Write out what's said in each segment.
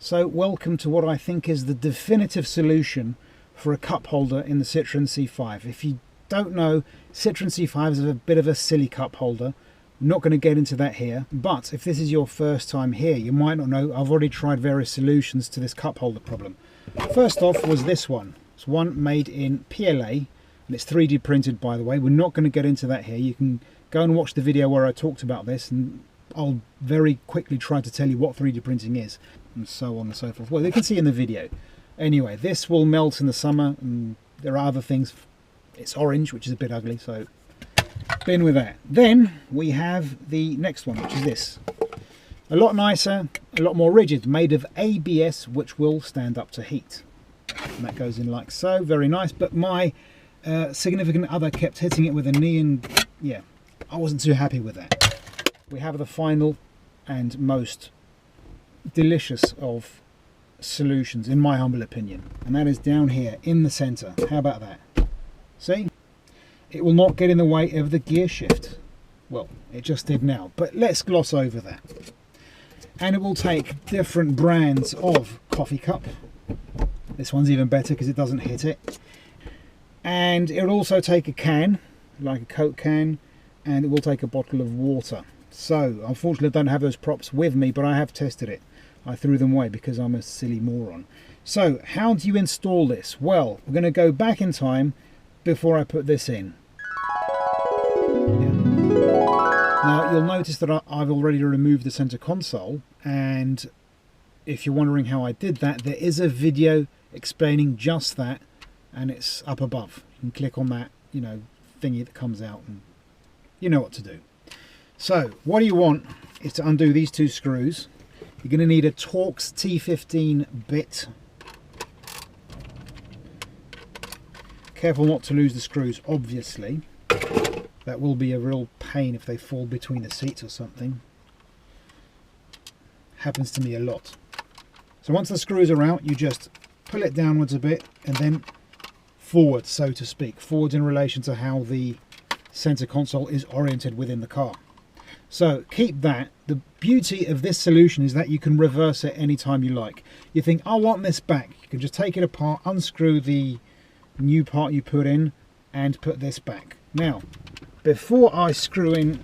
So welcome to what I think is the definitive solution for a cup holder in the Citroen C5. If you don't know, Citroen C5 is a bit of a silly cup holder. I'm not going to get into that here, but if this is your first time here, you might not know I've already tried various solutions to this cup holder problem. First off was this one. It's one made in PLA, and it's 3D printed, by the way. We're not going to get into that here. You can go and watch the video where I talked about this, and I'll very quickly try to tell you what 3D printing is, and so on and so forth. Well, you can see in the video. Anyway, this will melt in the summer, and there are other things. It's orange, which is a bit ugly, so bin with that. Then we have the next one, which is this. A lot nicer, a lot more rigid, made of ABS, which will stand up to heat. And that goes in like so, very nice. But my significant other kept hitting it with a knee, and yeah, I wasn't too happy with that. We have the final and most delicious of solutions, in my humble opinion, and that is down here in the center. How about that? See? It will not get in the way of the gear shift. Well, it just did now, but let's gloss over that. And it will take different brands of coffee cup. This one's even better because it doesn't hit it. And it will also take a can, like a Coke can, and it will take a bottle of water. So, unfortunately I don't have those props with me, but I have tested it. I threw them away because I'm a silly moron. So, how do you install this? Well, we're going to go back in time before I put this in. Now, you'll notice that I've already removed the center console, and if you're wondering how I did that, there is a video explaining just that, and it's up above. You can click on that, you know, thingy that comes out, and you know what to do. So, what you want is to undo these two screws. You're going to need a Torx T15 bit. Careful not to lose the screws, obviously. That will be a real pain if they fall between the seats or something. Happens to me a lot. So once the screws are out, you just pull it downwards a bit and then forward, so to speak. Forward in relation to how the center console is oriented within the car. So keep that. The beauty of this solution is that you can reverse it anytime you like. You think, I want this back. You can just take it apart, unscrew the new part you put in, and put this back. Now, before I screw in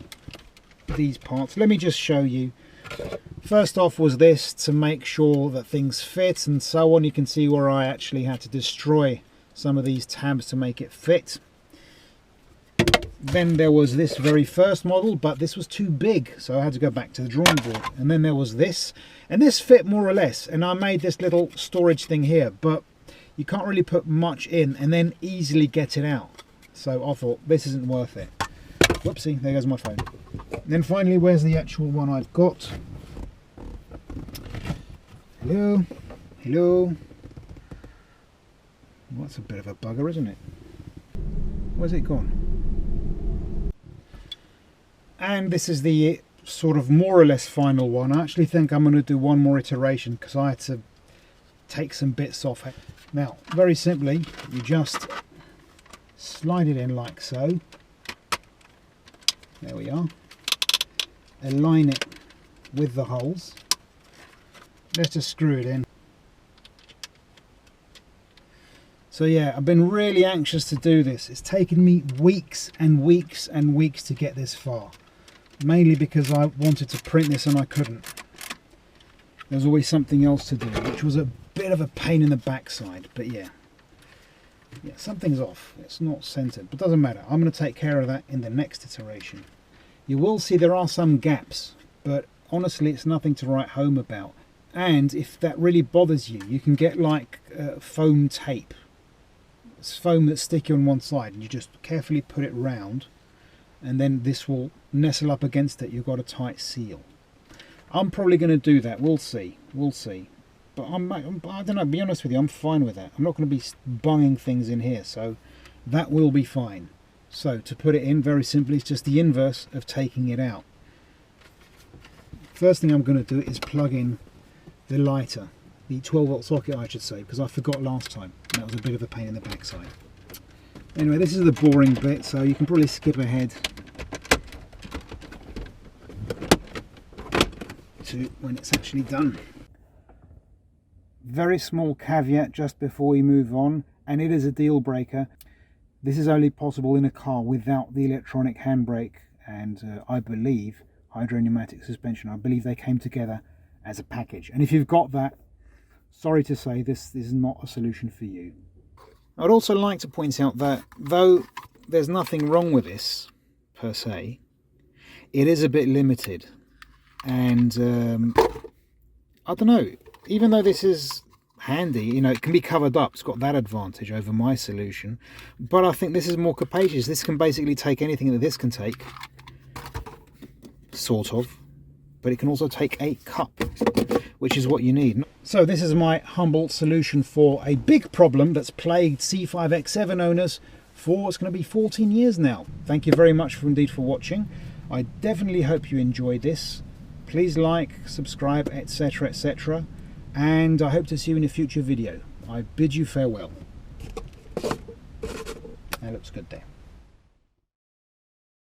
these parts, let me just show you. First off was this, to make sure that things fit and so on. You can see where I actually had to destroy some of these tabs to make it fit. Then there was this very first model, but this was too big, so I had to go back to the drawing board. And then there was this, and this fit more or less, and I made this little storage thing here, but you can't really put much in and then easily get it out. So I thought, this isn't worth it. Whoopsie, there goes my phone. And then finally, where's the actual one I've got? Hello? Hello? Well, that's a bit of a bugger, isn't it? Where's it gone? And this is the sort of more or less final one. I actually think I'm going to do one more iteration because I had to take some bits off it. Now, very simply, you just slide it in like so. There we are. Align it with the holes. Let's just screw it in. So yeah, I've been really anxious to do this. It's taken me weeks and weeks and weeks to get this far. Mainly because I wanted to print this and I couldn't. There's always something else to do, which was a bit of a pain in the backside, but yeah. Yeah, something's off. It's not centered, but doesn't matter. I'm going to take care of that in the next iteration. You will see there are some gaps, but honestly it's nothing to write home about. And if that really bothers you, you can get like foam tape. It's foam that's sticky on one side, and you just carefully put it round, and then this will nestle up against it. You've got a tight seal. I'm probably going to do that. We'll see. We'll see. But I don't know, to be honest with you, I'm fine with that. I'm not going to be bunging things in here, so that will be fine. So to put it in, very simply, it's just the inverse of taking it out. First thing I'm going to do is plug in the lighter, the 12-volt socket I should say, because I forgot last time. That was a bit of a pain in the backside. Anyway, this is the boring bit, so you can probably skip ahead to when it's actually done. Very small caveat just before we move on, and it is a deal breaker. This is only possible in a car without the electronic handbrake and I believe hydropneumatic suspension. I believe they came together as a package, and if you've got that, sorry to say, this is not a solution for you. I'd also like to point out that though there's nothing wrong with this per se, it is a bit limited, and I don't know, even though this is handy, you know, it can be covered up, it's got that advantage over my solution, but I think this is more capacious. This can basically take anything that this can take, sort of, but it can also take a cup, which is what you need. So this is my humble solution for a big problem that's plagued C5 X7 owners for it's going to be 14 years now. Thank you very much for watching. I definitely hope you enjoyed this. Please like, subscribe, etc, etc, and I hope to see you in a future video. I bid you farewell. That looks good there.